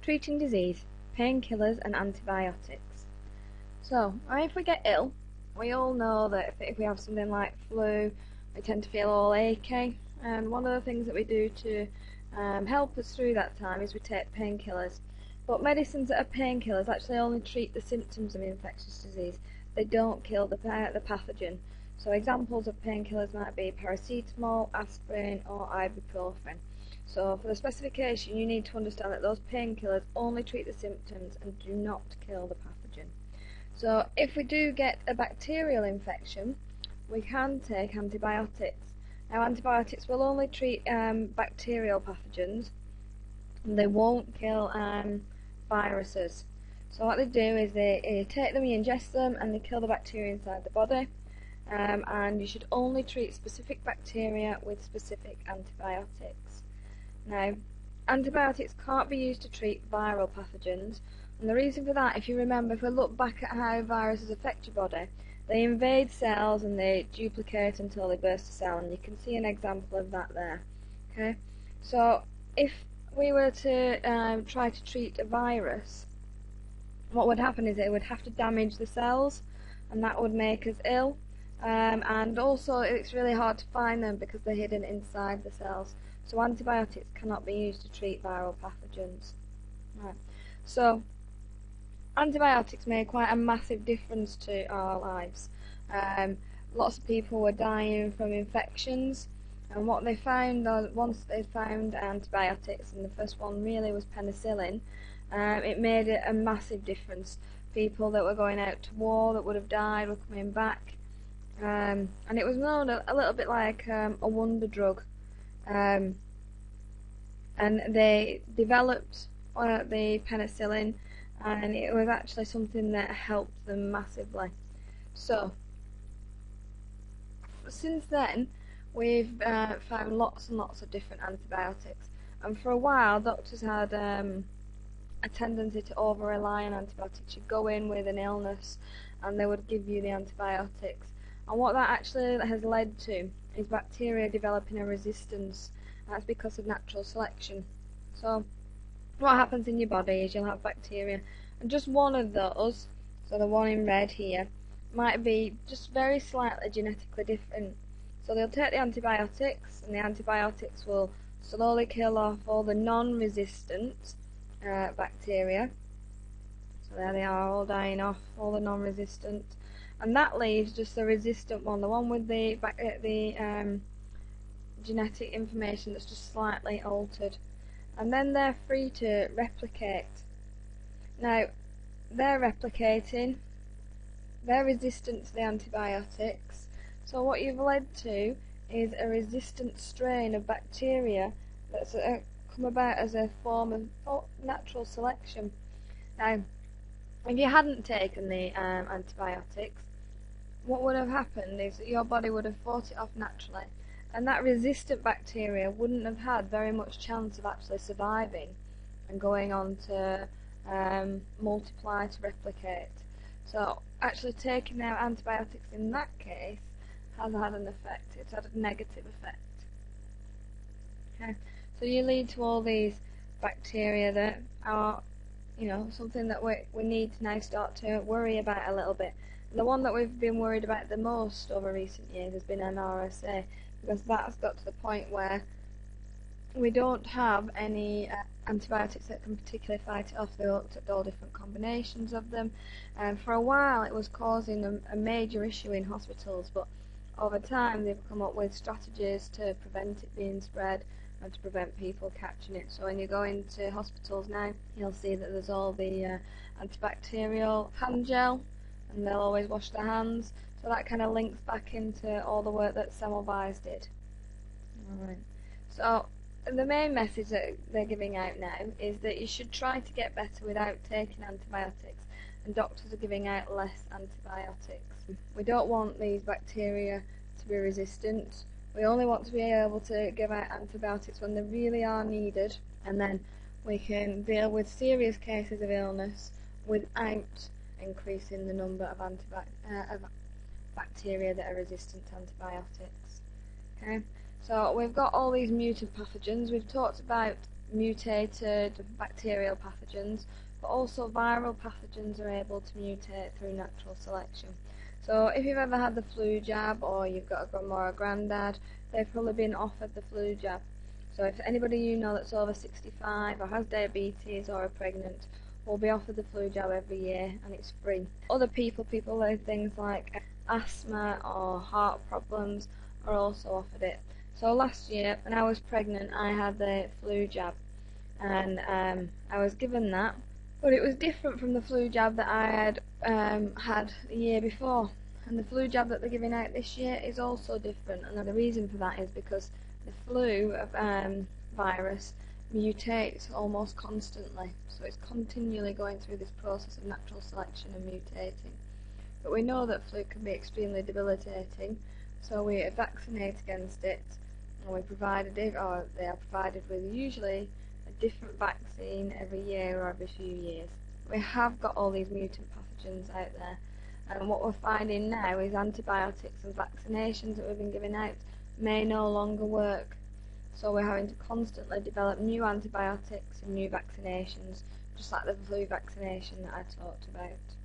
Treating disease, painkillers and antibiotics. So, if we get ill, we all know that if we have something like flu, we tend to feel all achy, and one of the things that we do to help us through that time is we take painkillers. But medicines that are painkillers actually only treat the symptoms of infectious disease. They don't kill the pathogen. So examples of painkillers might be paracetamol, aspirin or ibuprofen. So for the specification you need to understand that those painkillers only treat the symptoms and do not kill the pathogen. So if we do get a bacterial infection, we can take antibiotics. Now antibiotics will only treat bacterial pathogens, and they won't kill viruses. So what they do is they take them, you ingest them, and they kill the bacteria inside the body. And you should only treat specific bacteria with specific antibiotics. Now, antibiotics can't be used to treat viral pathogens, and the reason for that, if you remember, if we look back at how viruses affect your body, they invade cells and they duplicate until they burst a cell, and you can see an example of that there. Okay, so if we were to try to treat a virus, what would happen is it would have to damage the cells, and that would make us ill. And also it's really hard to find them because they're hidden inside the cells. So antibiotics cannot be used to treat viral pathogens. Right. So antibiotics made quite a massive difference to our lives. Lots of people were dying from infections, and what they found, once they found antibiotics, and the first one really was penicillin, it made a massive difference. People that were going out to war that would have died were coming back, and it was known a little bit like a wonder drug. And they developed the penicillin, and it was actually something that helped them massively. So since then we've found lots and lots of different antibiotics, and for a while doctors had a tendency to over rely on antibiotics. You'd go in with an illness and they would give you the antibiotics, and what that actually has led to is bacteria developing a resistance. That's because of natural selection. So what happens in your body is you'll have bacteria, and just one of those, so the one in red here, might be just very slightly genetically different. So they'll take the antibiotics, and the antibiotics will slowly kill off all the non-resistant bacteria. So there they are, all dying off, all the non-resistant, and that leaves just the resistant one, the one with the genetic information that's just slightly altered, and then they're free to replicate. Now they're replicating, they're resistant to the antibiotics, so what you've led to is a resistant strain of bacteria that's come about as a form of natural selection. Now if you hadn't taken the antibiotics, what would have happened is that your body would have fought it off naturally, and that resistant bacteria wouldn't have had very much chance of actually surviving and going on to multiply, to replicate. So actually taking out antibiotics in that case has had an effect. It's had a negative effect. Okay, so you lead to all these bacteria that are, something that we need to now start to worry about a little bit. The one that we've been worried about the most over recent years has been MRSA, because that's got to the point where we don't have any antibiotics that can particularly fight it off. They looked at all different combinations of them, and for a while it was causing a major issue in hospitals, but over time they've come up with strategies to prevent it being spread and to prevent people catching it. So when you go into hospitals now, you'll see that there's all the antibacterial hand gel, and they'll always wash their hands. So that kind of links back into all the work that Semmelweis did. Alright. So the main message that they're giving out now is that you should try to get better without taking antibiotics, and doctors are giving out less antibiotics. We don't want these bacteria to be resistant. We only want to be able to give out antibiotics when they really are needed, and then we can deal with serious cases of illness without increasing the number of bacteria that are resistant to antibiotics. Okay, so we've got all these mutant pathogens. We've talked about mutated bacterial pathogens, but also viral pathogens are able to mutate through natural selection. So if you've ever had the flu jab, or you've got a grandma or a granddad, they've probably been offered the flu jab. So if anybody you know that's over 65 or has diabetes or are pregnant will be offered the flu jab every year, and it's free. Other people with things like asthma or heart problems are also offered it. So last year when I was pregnant I had the flu jab, and I was given that, but it was different from the flu jab that I had had the year before. And the flu jab that they're giving out this year is also different, and the reason for that is because the flu virus mutates almost constantly, so it's continually going through this process of natural selection and mutating. But we know that flu can be extremely debilitating, so we vaccinate against it, and we provided it, or they are provided with usually a different vaccine every year or every few years. We have got all these mutant pathogens out there, and what we're finding now is antibiotics and vaccinations that we've been giving out may no longer work. So we're having to constantly develop new antibiotics and new vaccinations, just like the flu vaccination that I talked about.